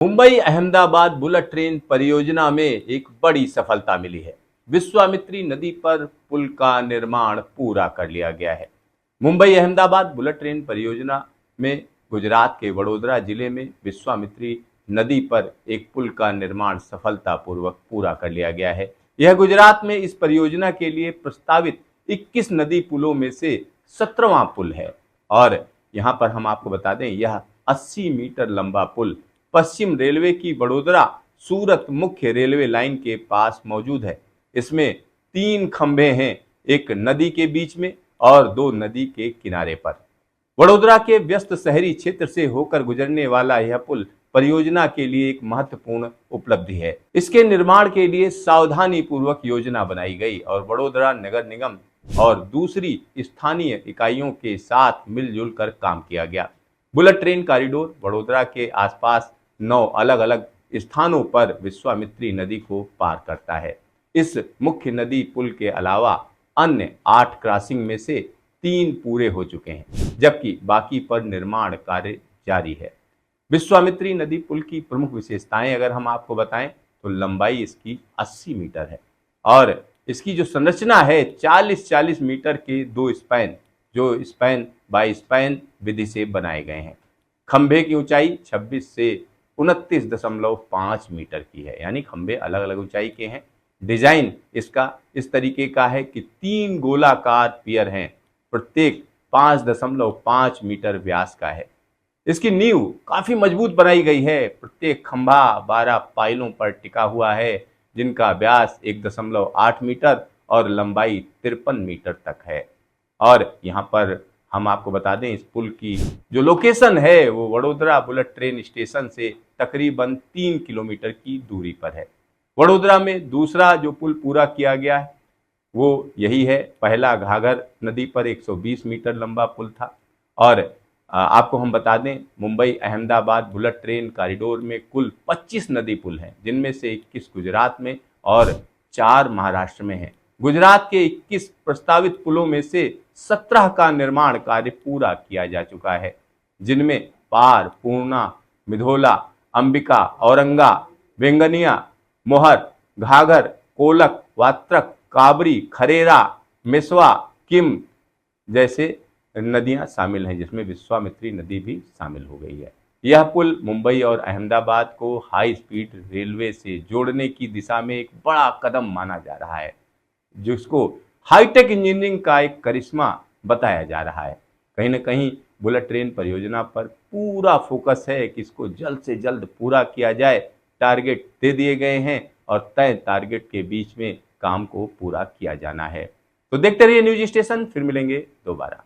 Mumbai Ahmedabad bullet train परियोजना में एक बड़ी सफलता मिली है। विश्वामित्री नदी पर पुल का निर्माण पूरा कर लिया गया है। मुंबई अहमदाबाद बुलेट ट्रेन परियोजना में गुजरात के वडोदरा जिले में विश्वामित्री नदी पर एक पुल का निर्माण सफलतापूर्वक पूरा कर लिया गया है। यह गुजरात में इस परियोजना के लिए प्रस्तावित 21 नदी पुलों में से 17वां पुल है। और यहाँ पर हम आपको बता दें, यह 80 मीटर लंबा पुल पश्चिम रेलवे की वडोदरा सूरत मुख्य रेलवे लाइन के पास मौजूद है। इसमें 3 खंभे हैं, एक नदी के बीच में और 2 नदी के किनारे पर। वडोदरा के व्यस्त शहरी क्षेत्र से होकर गुजरने वाला यह पुल परियोजना के लिए एक महत्वपूर्ण उपलब्धि है। इसके निर्माण के लिए सावधानी पूर्वक योजना बनाई गई और वडोदरा नगर निगम और दूसरी स्थानीय इकाइयों के साथ मिलजुल कर काम किया गया। बुलेट ट्रेन कॉरिडोर वडोदरा के आसपास 9 अलग अलग स्थानों पर विश्वामित्री नदी को पार करता है। इस मुख्य नदी पुल के अलावा अन्य 8 क्रॉसिंग में से 3 पूरे हो चुके हैं, जबकि बाकी पर निर्माण कार्य जारी है। विश्वामित्री नदी पुल की प्रमुख विशेषताएं अगर हम आपको बताएं तो लंबाई इसकी 80 मीटर है और इसकी जो संरचना है 40-40 मीटर के 2 स्पैन, जो स्पैन बाय स्पैन विधि से बनाए गए हैं। खंभे की ऊंचाई 26 से 29.5 मीटर की है, यानी खंभे अलग अलग ऊंचाई के हैं। डिजाइन इसका इस तरीके का है कि 3 गोलाकार पियर हैं, प्रत्येक 5.5 मीटर व्यास का है। इसकी नींव काफी मजबूत बनाई गई है। प्रत्येक खंभा 12 पायलों पर टिका हुआ है, जिनका व्यास 1.8 मीटर और लंबाई 53 मीटर तक है। और यहाँ पर हम आपको बता दें, इस पुल की जो लोकेशन है वो वडोदरा बुलेट ट्रेन स्टेशन से तकरीबन 3 किलोमीटर की दूरी पर है। वडोदरा में दूसरा जो पुल पूरा किया गया है वो यही है। पहला घाघर नदी पर 120 मीटर लंबा पुल था। और आपको हम बता दें, Mumbai Ahmedabad bullet train corridor में कुल 25 नदी पुल हैं, जिनमें से 21 गुजरात में और 4 महाराष्ट्र में हैं। गुजरात के 21 प्रस्तावित पुलों में से 17 का निर्माण कार्य पूरा किया जा चुका है, जिनमें पार, पूर्णा, मिधोला, अंबिका, औरंगा, वेंगनिया, मोहर, घाघर, कोलक, वात्रक, काबरी, खरेरा, मिसवा, किम जैसे नदियां शामिल हैं, जिसमें विश्वामित्री नदी भी शामिल हो गई है। यह पुल मुंबई और अहमदाबाद को हाई स्पीड रेलवे से जोड़ने की दिशा में एक बड़ा कदम माना जा रहा है, जिसको हाईटेक इंजीनियरिंग का एक करिश्मा बताया जा रहा है। कहीं ना कहीं बुलेट ट्रेन परियोजना पर पूरा फोकस है कि इसको जल्द से जल्द पूरा किया जाए। टारगेट दे दिए गए हैं और तय टारगेट के बीच में काम को पूरा किया जाना है। तो देखते रहिए न्यूज स्टेशन, फिर मिलेंगे दोबारा।